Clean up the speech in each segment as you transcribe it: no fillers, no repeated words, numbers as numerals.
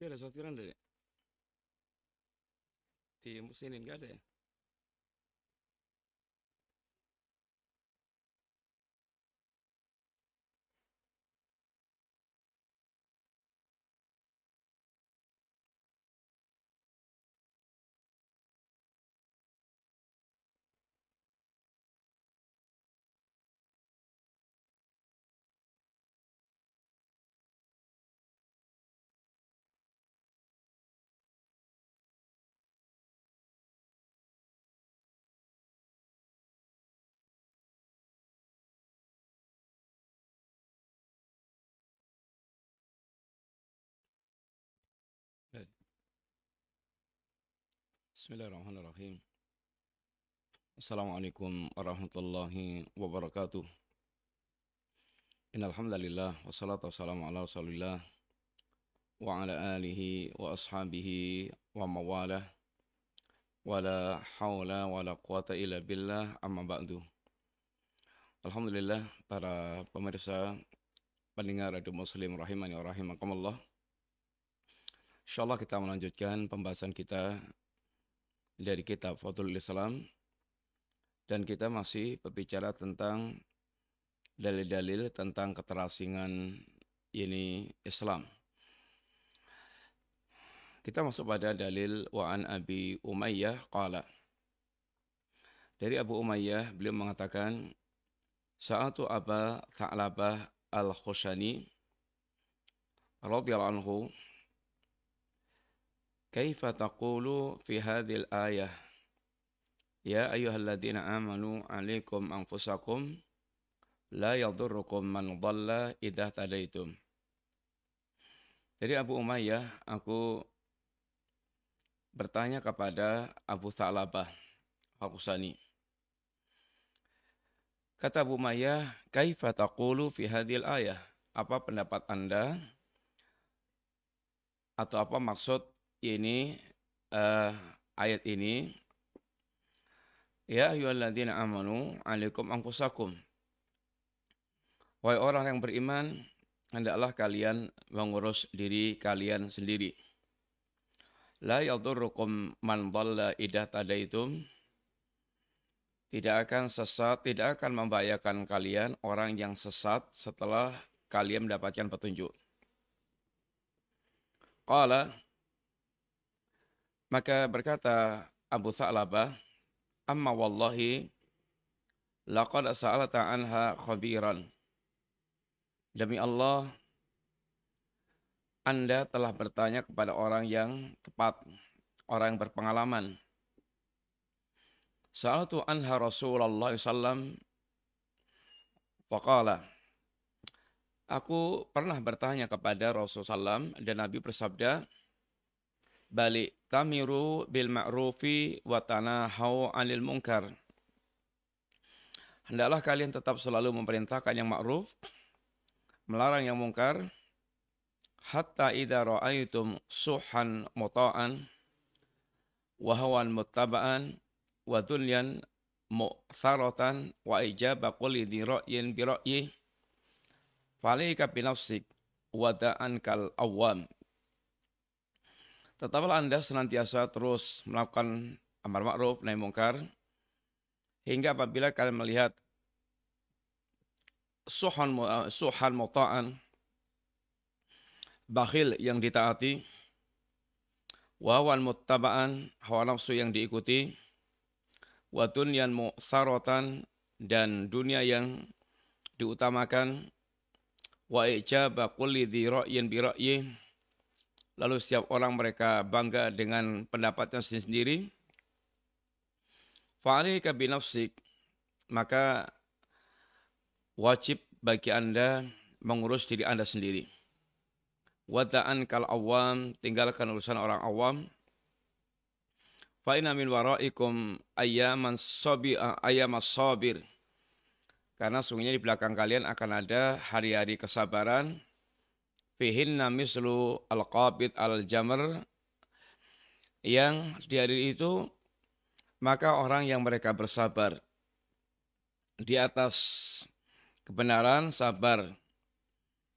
Tapi ada software ada ya? Di sini nggak ada ya? Eh, Bismillahirrahmanirrahim. Assalamualaikum warahmatullahi wabarakatuh. Innal hamdalillah wassalatu wassalamu ala Rasulillah wa ala alihi wa ashabihi wa mawalah wala haula wala quwata illa billah amma ba'du. Alhamdulillah para pemirsa pendengar Radio Muslim rahimani wa rahimakumullah. Insyaallah kita melanjutkan pembahasan kita dari kitab Fadlul Islam dan kita masih berbicara tentang dalil-dalil tentang keterasingan ini Islam. Kita masuk pada dalil wa an Abi Umayyah qala. Dari Abu Umayyah beliau mengatakan sa'atu Aba Tha'labah Al-Khushani radhiyallahu anhu kaifa taqulu fi hadhil ayah ya ayyuhalladzina amanu 'alaikum anfusakum la yadurrukum man dhalla idza tadaitum. Dari Abu Umayyah aku bertanya kepada Abu Tha'labah Al-Khushani. Kata Abu Umayyah, kaifa taqulu fi hadhil ayah? Apa pendapat Anda atau apa maksud ini ayat ini? Ya ayyuhalladzina amanu 'alaikum anfusakum. Wahai orang yang beriman, hendaklah kalian mengurus diri kalian sendiri. La yadurrukum man dhalla idza tadaitum. Tidak akan sesat, tidak akan membahayakan kalian orang yang sesat setelah kalian mendapatkan petunjuk. Qala, maka berkata Abu Tha'labah, amma wallahi laqad sa'alta anha khabiran. Demi Allah, Anda telah bertanya kepada orang yang tepat, orang yang berpengalaman. Sa'altu anha Rasulullah sallam faqala. Aku pernah bertanya kepada Rasulullah sallam dan Nabi bersabda, balik tamiru bil ma'rufi wa tanahau 'anil munkar. Hendaklah kalian tetap selalu memerintahkan yang ma'ruf, melarang yang mungkar, hatta idza ra'aitum suhan muta'an wa hawan muttaba'an wa dunyan mu'tharatan wa ijaba kulli dhi ra'yin bi ra'yi falaika bi nafsik wa da'an kal awam. Tetaplah Anda senantiasa terus melakukan amar ma'ruf nahi mungkar hingga apabila kalian melihat suhan muta'an, bakhil yang ditaati, wawan muttaba'an, hawa nafsu yang diikuti, wa dunyan mu'saratan, dan dunia yang diutamakan, wa ijaba kulli dhi ra'yin bi ra'yi, lalu setiap orang mereka bangga dengan pendapatnya sendiri. Fa'alika bi nafsik, maka wajib bagi Anda mengurus diri Anda sendiri. Wada'an kal awam, tinggalkan urusan orang awam. Fa inna min waraikum ayyamas sabir. Karena sungguhnya di belakang kalian akan ada hari-hari kesabaran. Fihinna mislu al-qabid al-jamr, yang di hari itu maka orang yang mereka bersabar di atas kebenaran, sabar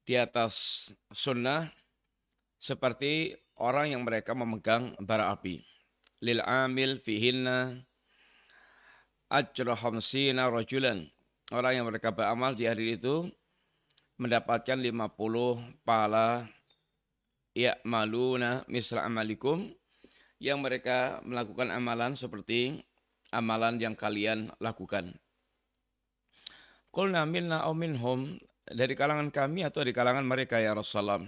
di atas sunnah, seperti orang yang mereka memegang bara api. Lil amil fihinna ajra khamsina rajulan. Orang yang mereka beramal di hari itu mendapatkan 50 pahala ya'maluna misla amalikum, yang mereka melakukan amalan seperti amalan yang kalian lakukan. Qulna minna aw minhum, dari kalangan kami atau dari kalangan mereka ya Rasulullah.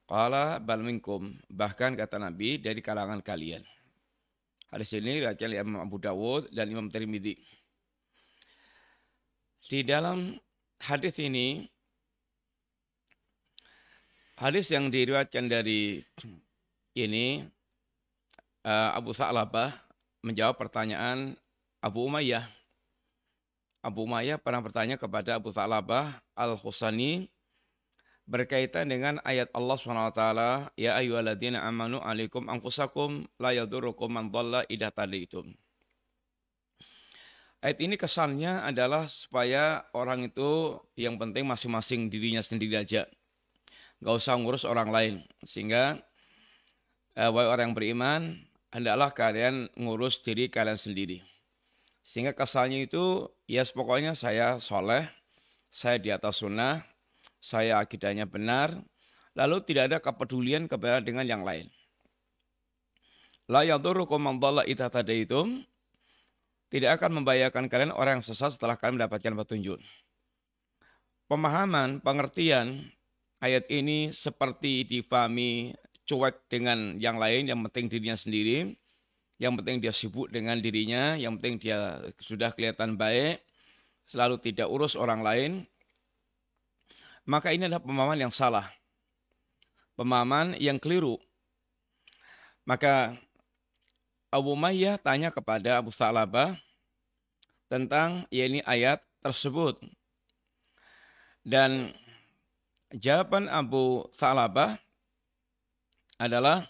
Qala bal minkum, bahkan kata Nabi dari kalangan kalian. Hadis ini diriwayatkan oleh Imam Abu Dawud dan Imam Tirmidzi. Di dalam hadis ini, hadis yang diriwayatkan dari ini, Abu Sa'labah menjawab pertanyaan Abu Umayyah. Abu Umayyah pernah bertanya kepada Abu Sa'labah Al-Khusani berkaitan dengan ayat Allah SWT, Ya ayyuhalladzina amanu alaikum anfusakum la yadurukum man dhalla idza tadaitum. Ayat ini kesannya adalah supaya orang itu yang penting masing-masing dirinya sendiri aja. Nggak usah ngurus orang lain. Sehingga wahai orang yang beriman, hendaklah kalian ngurus diri kalian sendiri. Sehingga kesannya itu, ya pokoknya saya soleh, saya di atas sunnah, saya akidahnya benar, lalu tidak ada kepedulian kepada dengan yang lain. La yadurukum man dhalla idza tadaitum, tidak akan membahayakan kalian orang yang sesat setelah kalian mendapatkan petunjuk. Pemahaman, pengertian ayat ini seperti difahami cuek dengan yang lain, yang penting dirinya sendiri, yang penting dia sibuk dengan dirinya, yang penting dia sudah kelihatan baik, selalu tidak urus orang lain. Maka ini adalah pemahaman yang salah, pemahaman yang keliru. Maka Abu Umayyah tanya kepada Abu Sa'labah tentang ini ayat tersebut. Dan jawaban Abu Sa'labah adalah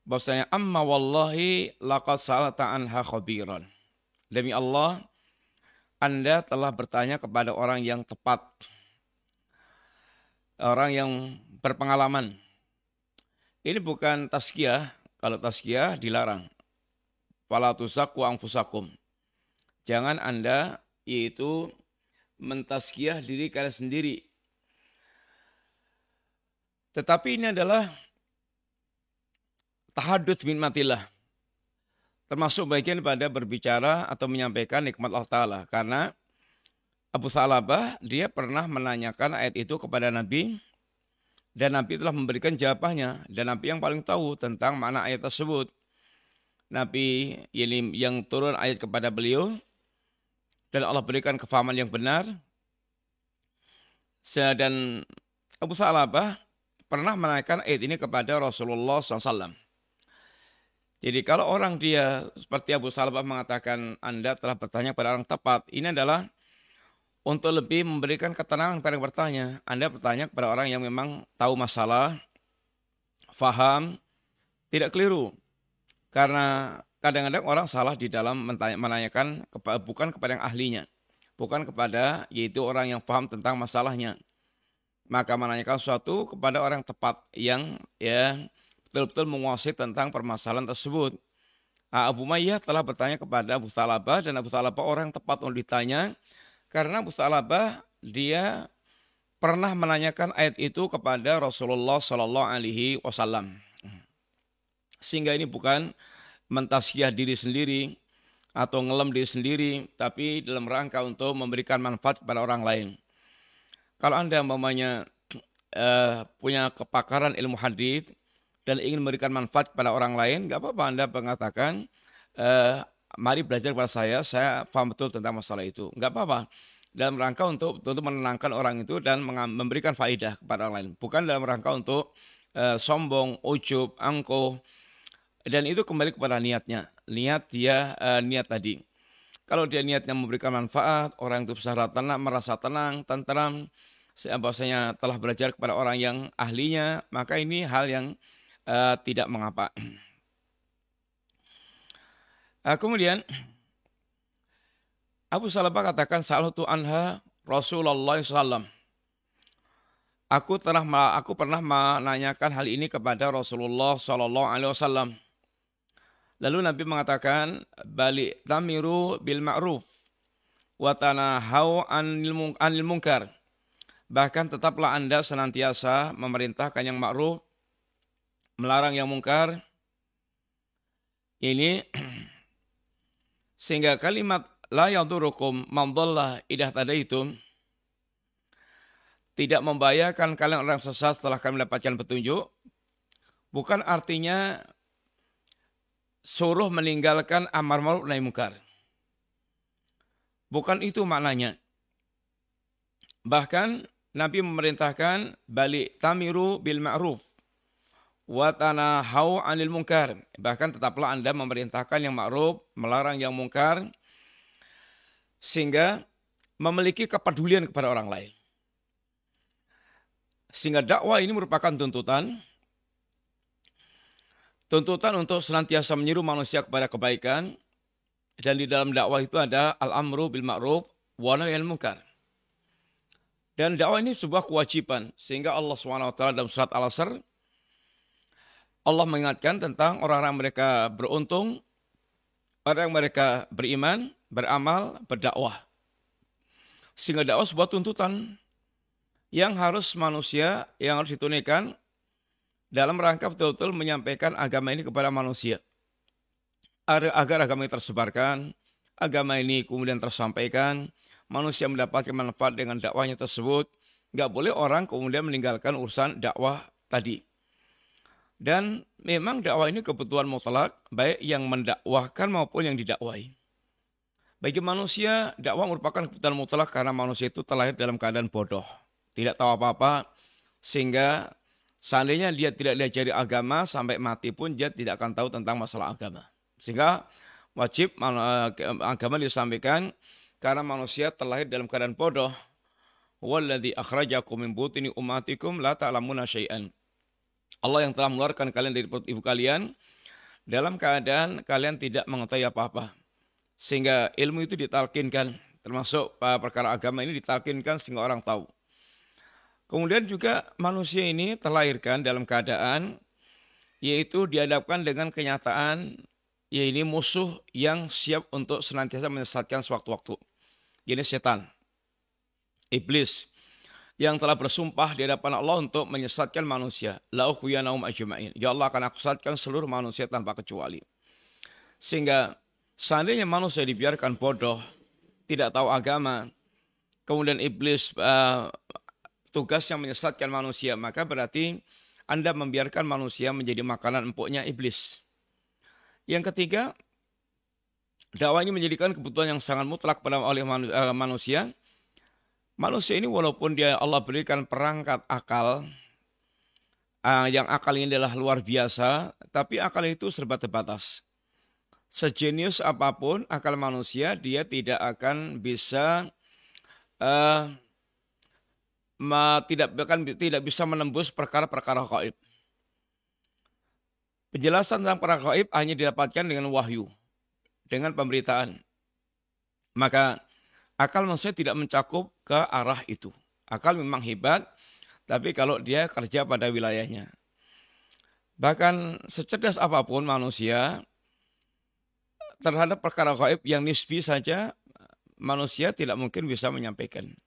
bahwasanya amma wallahi laqad sa'alta anha khabiran. Demi Allah, Anda telah bertanya kepada orang yang tepat, orang yang berpengalaman. Ini bukan tazkiyah. Kalau tazkiyah dilarang. Fala tuzakku anfusakum. Jangan Anda yaitu mentazkiyah diri kalian sendiri. Tetapi ini adalah tahadduts min matillah. Termasuk bagian pada berbicara atau menyampaikan nikmat Allah Ta'ala. Karena Abu Sa'labah dia pernah menanyakan ayat itu kepada Nabi. Dan Nabi telah memberikan jawabannya. Dan Nabi yang paling tahu tentang makna ayat tersebut. Nabi yang turun ayat kepada beliau. Dan Allah berikan kefahaman yang benar. Dan Abu Sa'labah pernah menanyakan ayat ini kepada Rasulullah SAW. Jadi kalau orang dia seperti Abu Sa'labah mengatakan Anda telah bertanya kepada orang tepat. Ini adalah untuk lebih memberikan ketenangan kepada yang bertanya. Anda bertanya kepada orang yang memang tahu masalah, faham, tidak keliru. Karena kadang-kadang orang salah di dalam menanyakan bukan kepada yang ahlinya. Bukan kepada yaitu orang yang faham tentang masalahnya. Maka menanyakan sesuatu kepada orang tepat yang ya betul-betul menguasai tentang permasalahan tersebut. Abu Umayyah telah bertanya kepada Abu Sa'labah dan Abu Sa'labah orang yang tepat untuk ditanya. Karena Abu Sa'labah dia pernah menanyakan ayat itu kepada Rasulullah SAW. Sehingga ini bukan mentazkiyah diri sendiri atau ngelem diri sendiri, tapi dalam rangka untuk memberikan manfaat kepada orang lain. Kalau Anda punya kepakaran ilmu hadis dan ingin memberikan manfaat kepada orang lain, nggak apa-apa Anda mengatakan, mari belajar kepada saya paham betul tentang masalah itu. Nggak apa-apa. Dalam rangka untuk menenangkan orang itu dan memberikan faedah kepada orang lain. Bukan dalam rangka untuk sombong, ujub, angkuh. Dan itu kembali kepada niatnya. Niat tadi. Kalau dia niatnya memberikan manfaat, orang itu bisa merasa tenang, tenteram, bahwasanya telah belajar kepada orang yang ahlinya, maka ini hal yang tidak mengapa. Kemudian Abu Sa'labah katakan salatu anha Rasulullah SAW. Aku pernah menanyakan hal ini kepada Rasulullah Shallallahu Alaihi Wasallam. Lalu Nabi mengatakan, balik tamiru bil ma'ruf wa tanahau anil munkar. Bahkan tetaplah Anda senantiasa memerintahkan yang ma'ruf, melarang yang mungkar. Ini sehingga kalimat la yadurukum man dhalla idza tadaitum tidak membahayakan kalian orang sesat setelah kami mendapatkan petunjuk. Bukan artinya suruh meninggalkan amar ma'ruf nahi munkar. Bukan itu maknanya. Bahkan Nabi memerintahkan balik tamiru bil ma'ruf wa tanahau 'anil munkar. Bahkan tetaplah Anda memerintahkan yang ma'ruf, melarang yang munkar sehingga memiliki kepedulian kepada orang lain. Sehingga dakwah ini merupakan tuntutan untuk senantiasa menyeru manusia kepada kebaikan, dan di dalam dakwah itu ada al-amru bil ma'ruf wa nahy anil munkar. Dan dakwah ini sebuah kewajiban, sehingga Allah SWT dalam surat Al-Asr Allah mengingatkan tentang orang-orang mereka beruntung, orang yang mereka beriman, beramal, berdakwah. Sehingga dakwah sebuah tuntutan yang harus manusia, yang harus ditunaikan dalam rangka betul-betul menyampaikan agama ini kepada manusia. Agar agama ini tersebarkan, agama ini kemudian tersampaikan, manusia mendapatkan manfaat dengan dakwahnya tersebut. Nggak boleh orang kemudian meninggalkan urusan dakwah tadi. Dan memang dakwah ini kebutuhan mutlak, baik yang mendakwahkan maupun yang didakwahi. Bagi manusia, dakwah merupakan kebutuhan mutlak karena manusia itu terlahir dalam keadaan bodoh. Tidak tahu apa-apa, sehingga seandainya dia tidak diajari agama, sampai mati pun dia tidak akan tahu tentang masalah agama. Sehingga wajib agama disampaikan karena manusia terlahir dalam keadaan bodoh. Walladzi akhrajakum min butuni ummatikum la ta'lamuna syai'an. Allah yang telah mengeluarkan kalian dari perut ibu kalian dalam keadaan kalian tidak mengetahui apa-apa. Sehingga ilmu itu ditalkinkan, termasuk perkara agama ini ditalkinkan sehingga orang tahu. Kemudian juga manusia ini terlahirkan dalam keadaan yaitu dihadapkan dengan kenyataan yaitu musuh yang siap untuk senantiasa menyesatkan sewaktu-waktu. Ini setan, iblis yang telah bersumpah di hadapan Allah untuk menyesatkan manusia. La ukhwiyanahum ajma'in. Ya Allah akan aku sesatkan seluruh manusia tanpa kecuali. Sehingga seandainya manusia dibiarkan bodoh, tidak tahu agama, kemudian iblis tugas yang menyesatkan manusia, maka berarti Anda membiarkan manusia menjadi makanan empuknya iblis. Yang ketiga, dakwah ini menjadikan kebutuhan yang sangat mutlak oleh manusia. Manusia ini walaupun dia Allah berikan perangkat akal, yang akal ini adalah luar biasa, tapi akal itu serba terbatas. Sejenius apapun akal manusia, dia tidak akan bisa tidak bisa menembus perkara-perkara gaib. Penjelasan tentang perkara gaib hanya didapatkan dengan wahyu, dengan pemberitaan. Maka akal manusia tidak mencakup ke arah itu. Akal memang hebat, tapi kalau dia kerja pada wilayahnya. Bahkan secerdas apapun manusia, terhadap perkara gaib yang nisbi saja, manusia tidak mungkin bisa menyampaikan.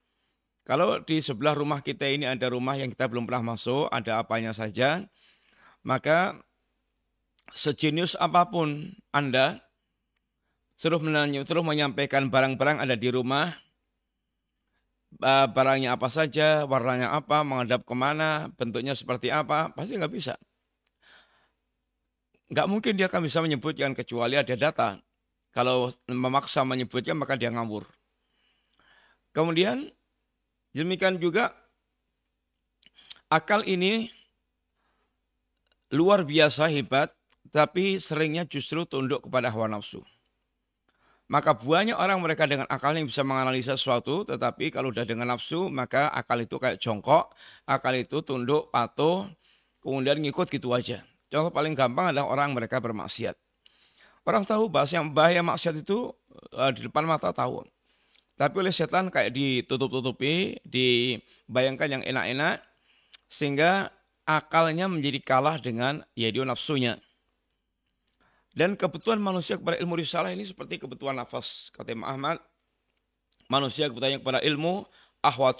Kalau di sebelah rumah kita ini ada rumah yang kita belum pernah masuk, ada apanya saja, maka sejenius apapun Anda suruh menyampaikan barang-barang ada di rumah, barangnya apa saja, warnanya apa, menghadap kemana, bentuknya seperti apa, pasti nggak bisa. Nggak mungkin dia akan bisa menyebutkan kecuali ada data. Kalau memaksa menyebutnya maka dia ngawur. Kemudian demikian juga akal ini luar biasa hebat, tapi seringnya justru tunduk kepada hawa nafsu. Maka banyak orang mereka dengan akalnya bisa menganalisa sesuatu, tetapi kalau sudah dengan nafsu, maka akal itu kayak jongkok, akal itu tunduk, patuh, kemudian ngikut gitu aja. Contoh paling gampang adalah orang mereka bermaksiat. Orang tahu bahasa yang bahaya maksiat itu di depan mata tahu. Tapi oleh setan kayak ditutup-tutupi, dibayangkan yang enak-enak, sehingga akalnya menjadi kalah dengan yaitu nafsunya. Dan kebutuhan manusia kepada ilmu risalah ini seperti kebutuhan nafas. Kata Imam Ahmad, manusia kebutuhannya kepada ilmu ahwat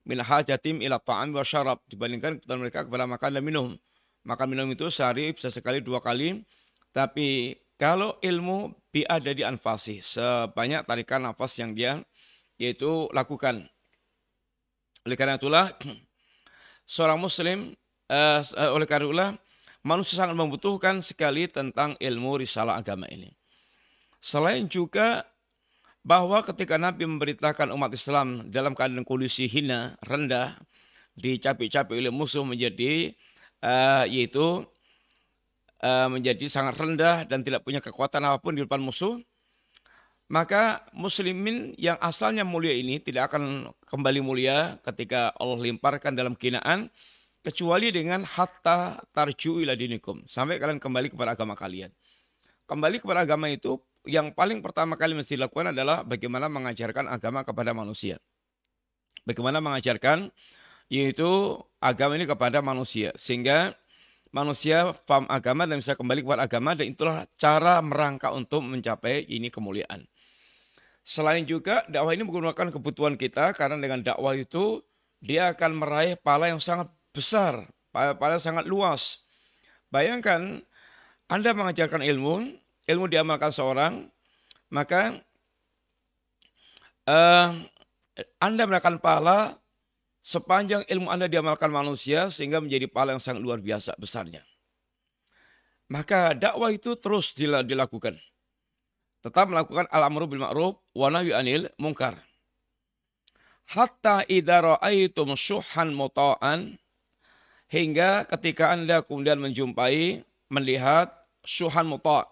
min hajatim ila ta'am wa syarab, dibandingkan kebutuhan mereka kepada makan dan minum. Makan minum itu sehari bisa sekali 2 kali, tapi kalau ilmu bi'ada di anfasi, sebanyak tarikan nafas yang dia yaitu lakukan. Oleh karena itulah seorang muslim oleh karena itulah manusia sangat membutuhkan sekali tentang ilmu risalah agama ini. Selain juga bahwa ketika Nabi memberitakan umat Islam dalam keadaan kondisi hina, rendah, dicapi-capi oleh musuh menjadi menjadi sangat rendah dan tidak punya kekuatan apapun di depan musuh, maka muslimin yang asalnya mulia ini tidak akan kembali mulia ketika Allah limparkan dalam kinaan, kecuali dengan hatta tarju ila dinikum, sampai kalian kembali kepada agama kalian. Kembali kepada agama itu yang paling pertama kali mesti dilakukan adalah bagaimana mengajarkan agama kepada manusia. Bagaimana mengajarkan yaitu agama ini kepada manusia, sehingga manusia paham agama dan bisa kembali kepada agama, dan itulah cara merangkak untuk mencapai ini kemuliaan. Selain juga dakwah ini menggunakan kebutuhan kita, karena dengan dakwah itu dia akan meraih pahala yang sangat besar, pahala sangat luas. Bayangkan Anda mengajarkan ilmu diamalkan seorang, maka Anda mendapatkan pahala sepanjang ilmu Anda diamalkan manusia, sehingga menjadi pahala yang sangat luar biasa besarnya. Maka dakwah itu terus dilakukan. Tetap melakukan al-amru bil ma'ruf wa nahyi 'anil munkar. Hatta idza ra'aitum syuhan muta'an, hingga ketika Anda kemudian melihat syuhan muta',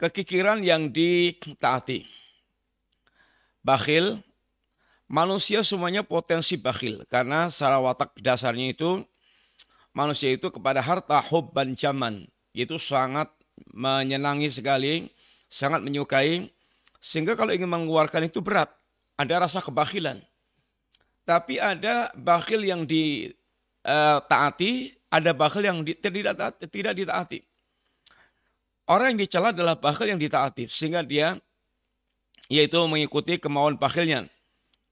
kekikiran yang ditaati. Bakhil, manusia semuanya potensi bakhil, karena secara watak dasarnya itu manusia itu kepada harta hubban jaman, yaitu sangat menyenangi sekali, sangat menyukai, sehingga kalau ingin mengeluarkan itu berat, ada rasa kebakhilan. Tapi ada bakhil yang ditaati, ada bakhil yang tidak ditaati. Orang yang dicela adalah bakhil yang ditaati, sehingga dia yaitu mengikuti kemauan bakhilnya.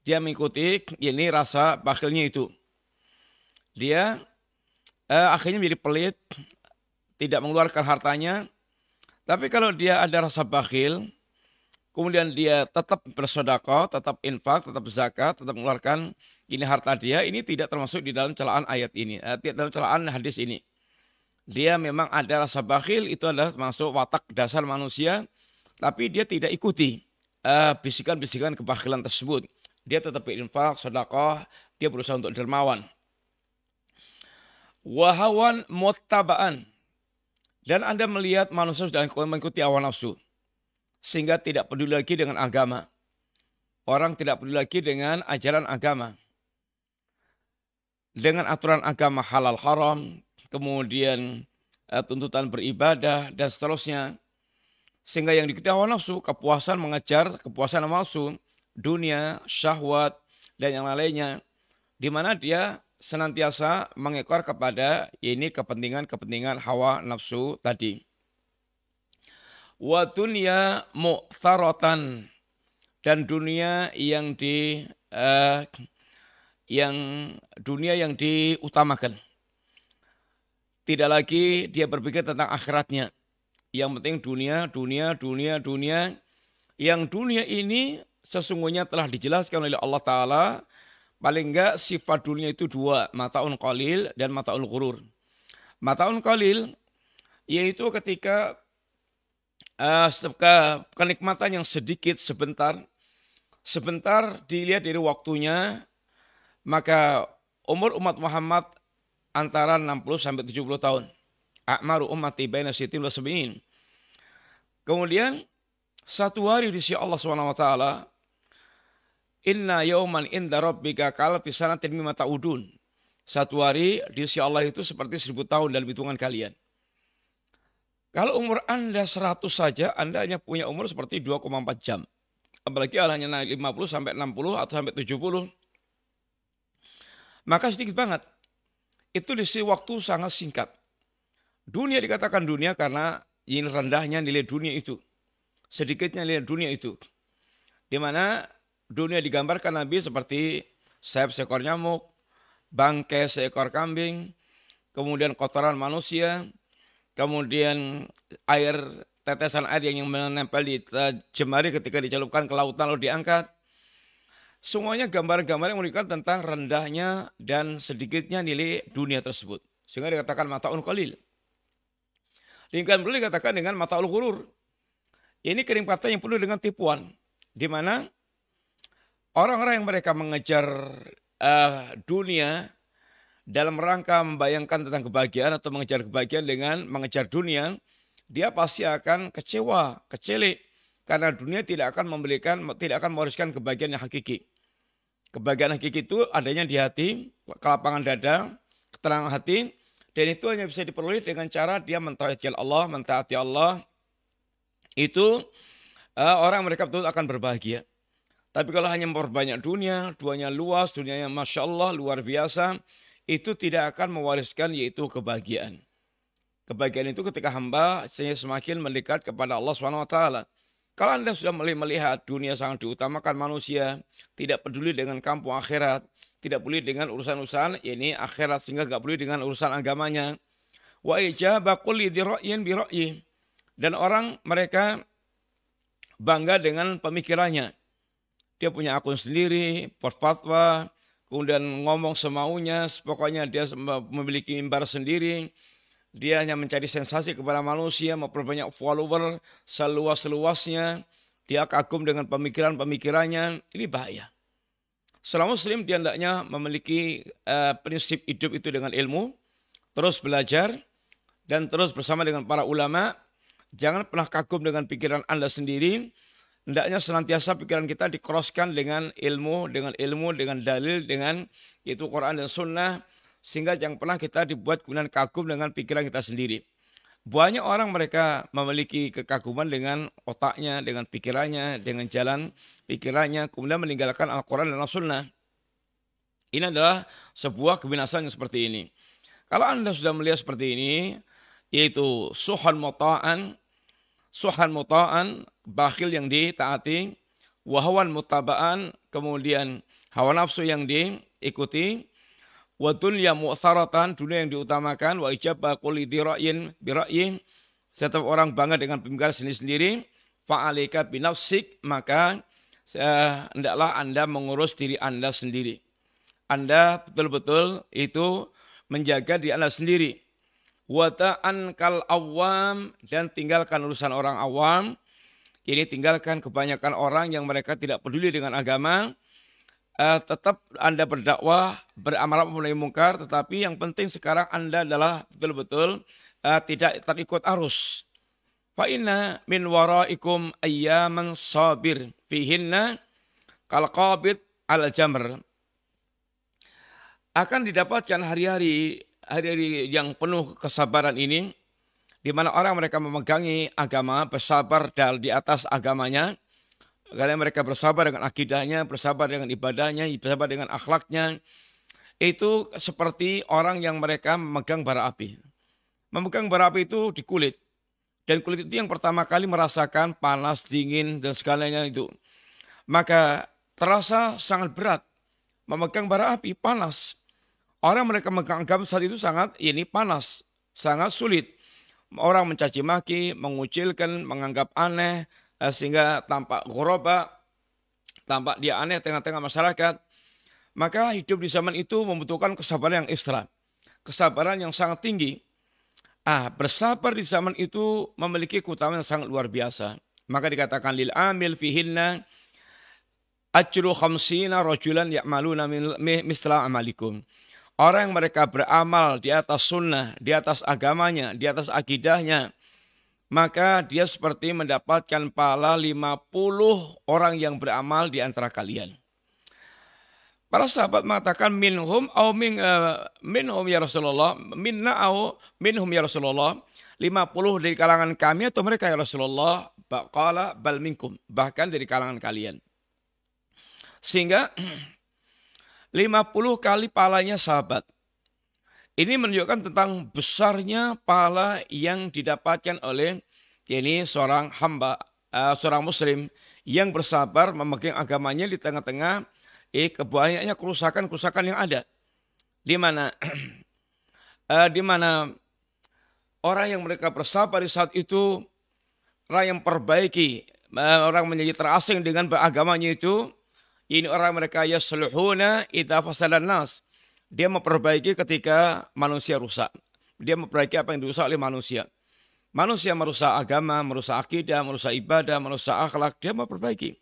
Dia mengikuti ini rasa bakhilnya itu. Dia akhirnya menjadi pelit, tidak mengeluarkan hartanya. Tapi kalau dia ada rasa bakhil, kemudian dia tetap bersedekah, tetap infak, tetap zakat, tetap mengeluarkan ini harta dia, ini tidak termasuk di dalam celaan ayat ini, tidak dalam celaan hadis ini. Dia memang ada rasa bakhil, itu adalah masuk watak dasar manusia, tapi dia tidak ikuti bisikan-bisikan kebakhilan tersebut. Dia tetap berinfak, sedekah, dia berusaha untuk dermawan. Wahawan muttaba'an, dan Anda melihat manusia sudah mengikuti hawa nafsu, sehingga tidak peduli lagi dengan agama. Orang tidak peduli lagi dengan ajaran agama. Dengan aturan agama halal haram, kemudian tuntutan beribadah, dan seterusnya. Sehingga yang diketahui hawa nafsu, kepuasan mengejar, kepuasan nafsu, dunia, syahwat, dan yang lainnya. Di mana dia senantiasa mengekor kepada ini kepentingan hawa nafsu tadi. Wa dunya mu'tharatan, dan dunia yang diutamakan. Tidak lagi dia berpikir tentang akhiratnya. Yang penting dunia. Yang dunia ini sesungguhnya telah dijelaskan oleh Allah Ta'ala. Paling enggak sifat dunia itu 2, mata'un qalil dan mata'ul ghurur. Mata'un qalil yaitu ketika kenikmatan yang sedikit sebentar dilihat dari waktunya, maka umur umat Muhammad antara 60 sampai 70 tahun. A'maru ummati baina sittin wa sab'in. Kemudian satu hari di sisi Allah SWT, inna yauman inda rabbika ka'alfi sanatin mimma ta'udun. Satu hari di sisi Allah itu seperti 1000 tahun dalam hitungan kalian. Kalau umur Anda 100 saja, Anda hanya punya umur seperti 2,4 jam. Apalagi hanya naik 50 sampai 60 atau sampai 70. Maka sedikit banget. Itu di waktu sangat singkat. Dunia dikatakan dunia karena ini rendahnya nilai dunia itu. Sedikitnya nilai dunia itu. Di mana dunia digambarkan Nabi seperti sayap seekor nyamuk, bangkai seekor kambing, kemudian kotoran manusia, kemudian air, tetesan air yang menempel di jemari ketika dicelupkan ke lautan lalu diangkat. Semuanya gambar-gambar yang menunjukkan tentang rendahnya dan sedikitnya nilai dunia tersebut. Sehingga dikatakan mata'un qalil. Demikian pula dikatakan dengan mata'ul ghurur. Ini kenikmatan yang penuh dengan tipuan. Di mana orang-orang yang mereka mengejar dunia dalam rangka membayangkan tentang kebahagiaan atau mengejar kebahagiaan dengan mengejar dunia, dia pasti akan kecewa, kecelik. Karena dunia tidak akan mewariskan kebahagiaan yang hakiki. Kebahagiaan hakiki itu adanya di hati, kelapangan dada, ketenangan hati, dan itu hanya bisa diperoleh dengan cara dia mentaati Allah, itu orang mereka betul akan berbahagia. Tapi kalau hanya memperbanyak dunia, duanya luas, dunianya Masya Allah, luar biasa, itu tidak akan mewariskan yaitu kebahagiaan. Kebahagiaan itu ketika hamba semakin mendekat kepada Allah SWT. Kalau Anda sudah melihat dunia sangat diutamakan manusia, tidak peduli dengan kampung akhirat, tidak peduli dengan urusan-urusan ini akhirat, sehingga tidak peduli dengan urusan agamanya. Wa ijaba kulli dira'yin bi ra'yi. Dan orang mereka bangga dengan pemikirannya. Dia punya akun sendiri, berfatwa, kemudian ngomong semaunya, pokoknya dia memiliki mimbar sendiri. Dia hanya mencari sensasi kepada manusia, memperbanyak follower seluas-luasnya. Dia kagum dengan pemikiran-pemikirannya. Ini bahaya. Seorang muslim dia hendaknya memiliki prinsip hidup itu dengan ilmu, terus belajar, dan terus bersama dengan para ulama. Jangan pernah kagum dengan pikiran Anda sendiri. Hendaknya senantiasa pikiran kita dikroskan dengan ilmu, dengan dalil, dengan yaitu Quran dan Sunnah. Sehingga jangan pernah kita dibuat kemudian kagum dengan pikiran kita sendiri. Banyak orang mereka memiliki kekaguman dengan otaknya, dengan pikirannya, dengan jalan pikirannya, kemudian meninggalkan Al-Quran dan Al-Sunnah. Ini adalah sebuah kebinasaan yang seperti ini. Kalau Anda sudah melihat seperti ini, yaitu suhan muta'an, bakhil yang ditaati, wahawan mutaba'an, kemudian hawa nafsu yang diikuti, wa dunya mu'tharatan, dunia yang diutamakan, wa ijabah kulli dira'yin bira'yin, setiap orang bangga dengan pemikiran sendiri-sendiri, fa'alika binafsik, maka hendaklah Anda mengurus diri Anda sendiri. Anda betul-betul itu menjaga diri Anda sendiri. Wata'an kal awam, dan tinggalkan urusan orang awam. Ini tinggalkan kebanyakan orang yang mereka tidak peduli dengan agama. Tetap Anda berdakwah, beramal menahi mungkar, tetapi yang penting sekarang Anda adalah betul-betul tidak terikut arus. Fa inna min waraikum ayyaman sabir fihinna kal qabid al jamr. Akan didapatkan hari-hari yang penuh kesabaran ini, di mana orang mereka memegangi agama, bersabar di atas agamanya. Karena mereka bersabar dengan akidahnya, bersabar dengan ibadahnya, bersabar dengan akhlaknya. Itu seperti orang yang mereka memegang bara api. Memegang bara api itu di kulit. Dan kulit itu yang pertama kali merasakan panas, dingin, dan segalanya itu. Maka terasa sangat berat. Memegang bara api, panas. Orang mereka memegang agama saat itu sangat panas, sangat sulit. Orang mencaci maki, mengucilkan, menganggap aneh, sehingga tampak ghuraba, tampak dia aneh tengah-tengah masyarakat. Maka hidup di zaman itu membutuhkan kesabaran yang ekstra, kesabaran yang sangat tinggi. Bersabar di zaman itu memiliki keutamaan yang sangat luar biasa. Maka dikatakan lil amil fihinna ajru khamsina rajulan ya'maluna misla amalikum. Orang yang mereka beramal di atas sunnah, di atas agamanya, di atas akidahnya, maka dia seperti mendapatkan pahala 50 orang yang beramal di antara kalian. Para sahabat mengatakan minhum ya Rasulullah, minna au minhum ya Rasulullah, 50 dari kalangan kami atau mereka ya Rasulullah, qala bal minkum, bahkan dari kalangan kalian. Sehingga 50 kali pahalanya sahabat. Ini menunjukkan tentang besarnya pahala yang didapatkan oleh seorang hamba, seorang muslim yang bersabar memegang agamanya di tengah-tengah kebanyakannya kerusakan-kerusakan yang ada. Di mana di mana orang yang mereka bersabar di saat itu, orang yang perbaiki, orang menjadi terasing dengan agamanya itu, ini orang mereka yasluhuna idza fasadan nas. Dia memperbaiki ketika manusia rusak. Dia memperbaiki apa yang dirusak oleh manusia. Manusia merusak agama, merusak akidah, merusak ibadah, merusak akhlak, dia memperbaiki.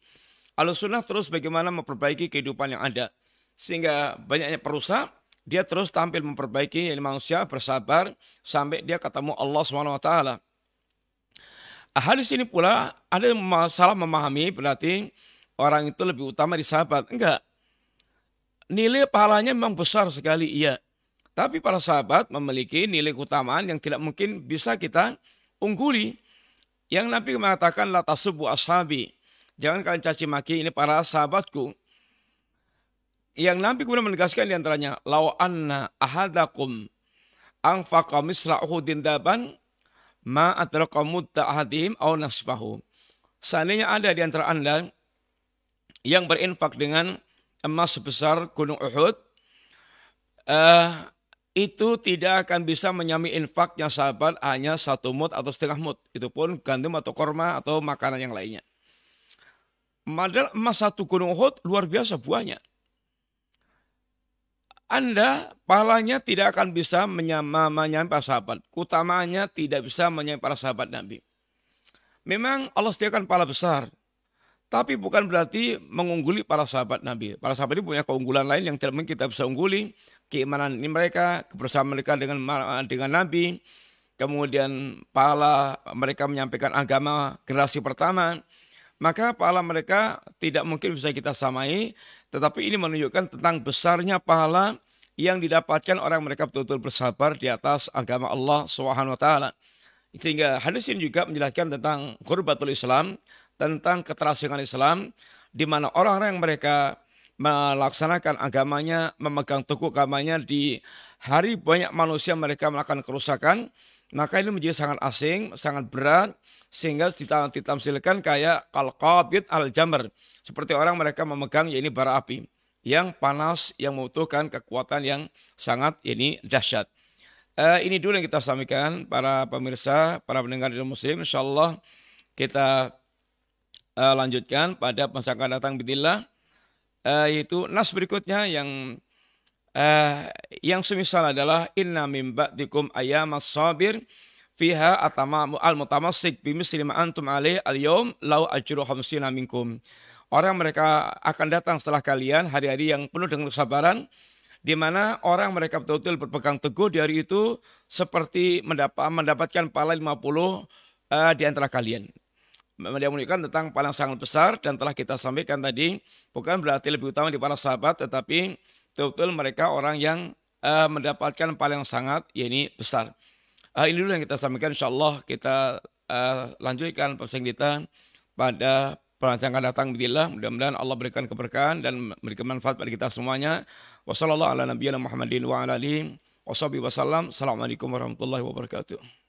Ahlussunnah terus bagaimana memperbaiki kehidupan yang ada. Sehingga banyaknya perusak, dia terus tampil memperbaiki manusia, bersabar, sampai dia ketemu Allah SWT. Hadis ini pula ada yang salah memahami berarti orang itu lebih utama di sahabat. Enggak. Nilai pahalanya memang besar sekali, iya. Tapi para sahabat memiliki nilai keutamaan yang tidak mungkin bisa kita ungguli. Yang Nabi mengatakan, la tasubbu ashabi. Jangan kalian caci maki ini para sahabatku. Yang Nabi kemudian menegaskan diantaranya, law anna ahadakum anfaqa misla uhudin daban ma adraka mudda ahadihim aw nasfahu. Seandainya ada di antara Anda yang berinfak dengan emas sebesar gunung Uhud, itu tidak akan bisa menyami infaknya sahabat hanya 1 mud atau setengah mud. Itu pun gandum atau korma atau makanan yang lainnya. Padahal emas 1 gunung Uhud luar biasa buahnya. Anda pahalanya tidak akan bisa menyamai para sahabat. Keutamaannya tidak bisa menyamai para sahabat Nabi. Memang Allah sediakan pahala besar. Tapi bukan berarti mengungguli para sahabat Nabi. Para sahabat ini punya keunggulan lain yang tidak mungkin kita bisa ungguli. Keimanan ini mereka, kebersamaan mereka dengan Nabi. Kemudian pahala mereka menyampaikan agama generasi pertama. Maka pahala mereka tidak mungkin bisa kita samai. Tetapi ini menunjukkan tentang besarnya pahala yang didapatkan orang mereka betul-betul bersabar di atas agama Allah SWT. Sehingga hadis ini juga menjelaskan tentang qurbatul Islam, tentang keterasingan Islam, di mana orang-orang yang mereka melaksanakan agamanya, memegang teguh agamanya di hari banyak manusia mereka melakukan kerusakan, maka ini menjadi sangat asing, sangat berat, sehingga ditamsilkan kayak qalqabid al-jamr, seperti orang mereka memegang bara api yang panas, yang membutuhkan kekuatan yang sangat dahsyat. Ini dulu yang kita sampaikan para pemirsa, para pendengar di Muslim. Insyaallah kita lanjutkan pada masa akan datang bidillah, yaitu nas berikutnya yang semisal adalah inna min ba'dikum ayyamas sabir fiha atamamu al-mutamassik bimisli ma antum alaih al-yawm lau ajru khamsina minkum. Orang mereka akan datang setelah kalian hari-hari yang penuh dengan kesabaran, di mana orang mereka betul-betul berpegang teguh di hari itu seperti mendapatkan pahala 50 di antara kalian. Dia menunjukkan tentang pahala yang sangat besar, dan telah kita sampaikan tadi, bukan berarti lebih utama di para sahabat, tetapi betul-betul mereka orang yang mendapatkan pahala yang sangat besar. Ini dulu yang kita sampaikan. Insyaallah kita lanjutkan pembahasan kita pada perancangan datang bismillah. Mudah-mudahan Allah berikan keberkahan dan memberikan manfaat bagi kita semuanya. Wassallallahu ala nabiyyina Muhammadin wa ala alihi wasallam. Assalamualaikum warahmatullahi wabarakatuh.